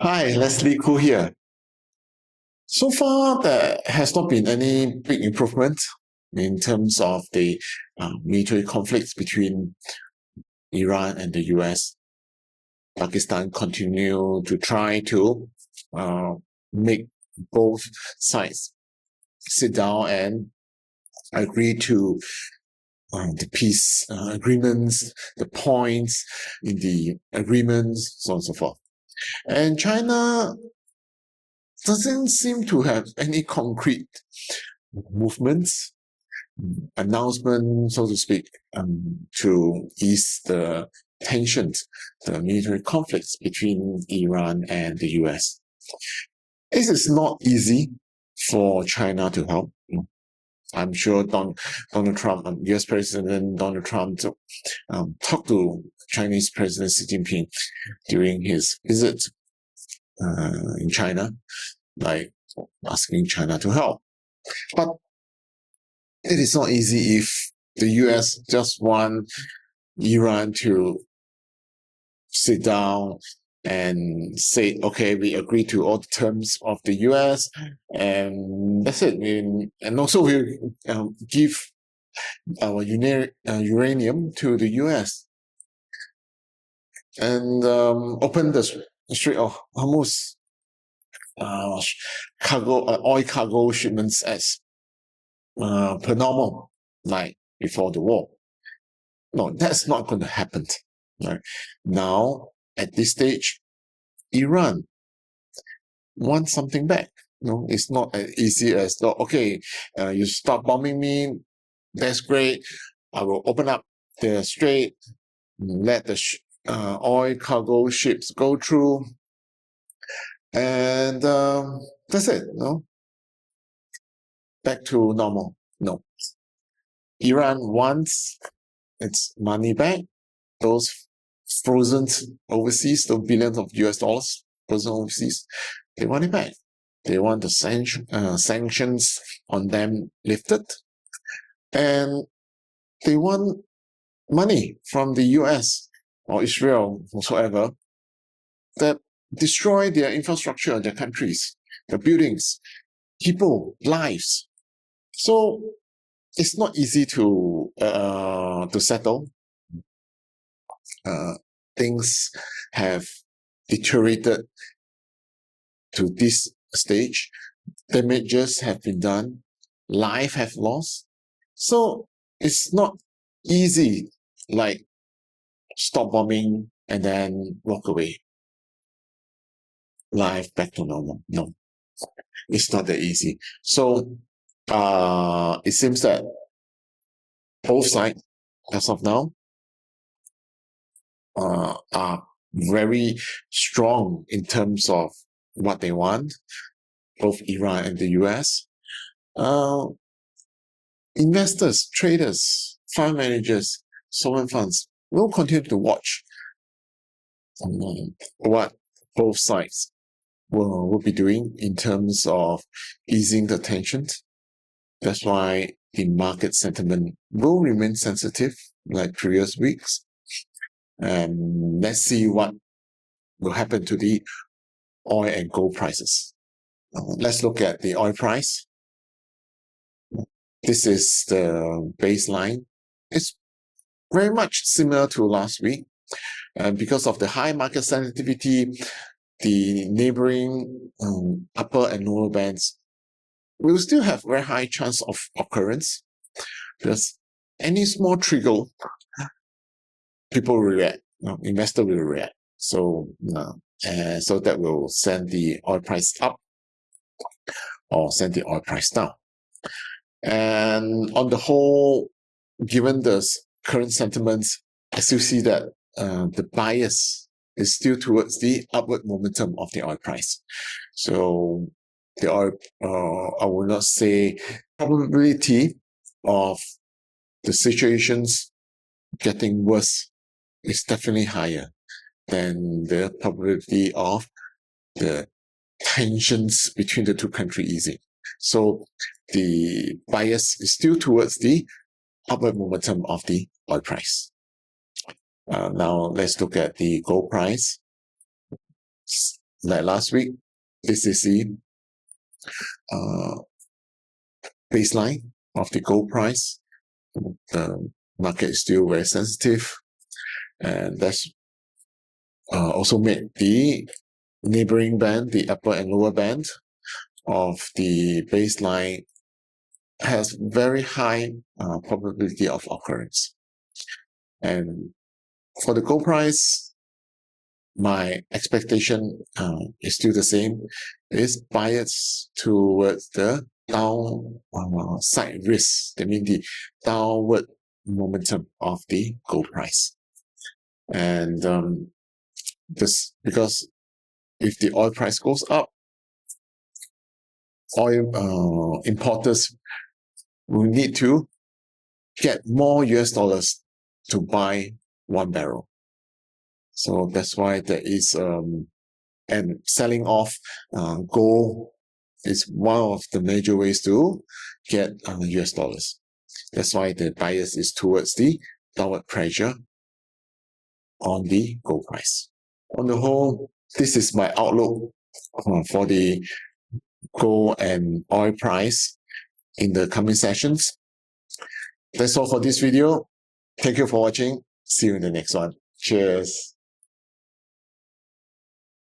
Hi, Leslie Koo here. So far, there has not been any big improvement in terms of the military conflicts between Iran and the US. Pakistan continue to try to uh, make both sides sit down and agree to the peace agreements, the points in the agreements, so on and so forth. And China doesn't seem to have any concrete movements, announcement, so to speak, to ease the tensions, the military conflicts between Iran and the US. This is not easy for China to help. I'm sure Donald Trump, US President Donald Trump, talked to Chinese President Xi Jinping during his visit in China, like asking China to help. But it is not easy if the US just want Iran to sit down and say, okay, we agree to all the terms of the US, and that's it. And also we give our uranium to the US and open the Strait of Hormuz oil cargo shipments as per normal, like before the war. No, that's not going to happen. Right? Now, at this stage, Iran wants something back. No, it's not as easy as, okay, you stop bombing me, that's great. I will open up the strait, let the oil cargo ships go through, and that's it. No, back to normal. No, Iran wants its money back. Those frozen overseas, the billions of US dollars frozen overseas, they want it back. They want the sanctions on them lifted, and they want money from the US or Israel, whatsoever, that destroy their infrastructure, their countries, their buildings, people, lives. So it's not easy to settle. Things have deteriorated to this stage. Damages have been done. Life have lost. So it's not easy, like stop bombing and then walk away. Life back to normal. No, it's not that easy. So it seems that both sides, as of now, are very strong in terms of what they want, both Iran and the US. Investors, traders, fund managers, sovereign funds will continue to watch what both sides will be doing in terms of easing the tensions. That's why the market sentiment will remain sensitive like previous weeks. And let's see what will happen to the oil and gold prices. Let's look at the oil price. This is the baseline. It's very much similar to last week. And because of the high market sensitivity, the neighboring upper and lower bands will still have very high chance of occurrence, because any small trigger, people will react, investor will react. So, so that will send the oil price up or send the oil price down. And on the whole, given the current sentiments, I still see that the bias is still towards the upward momentum of the oil price. So the oil, I will not say probability of the situations getting worse is definitely higher than the probability of the tensions between the two countries easing. So the bias is still towards the upward momentum of the oil price. Now let's look at the gold price. like last week, this is the baseline of the gold price. The market is still very sensitive, and that's also made the neighboring band, the upper and lower band of the baseline, has very high probability of occurrence. And for the gold price, my expectation is still the same. It's biased towards the downside risk. That means the downward momentum of the gold price. And this, because if the oil price goes up, oil importers will need to get more US dollars to buy 1 barrel. So that's why there is and selling off gold is one of the major ways to get US dollars. That's why the bias is towards the downward pressure on the gold price. On the whole, this is my outlook for the gold and oil price in the coming sessions. That's all for this video. Thank you for watching. See you in the next one. Cheers.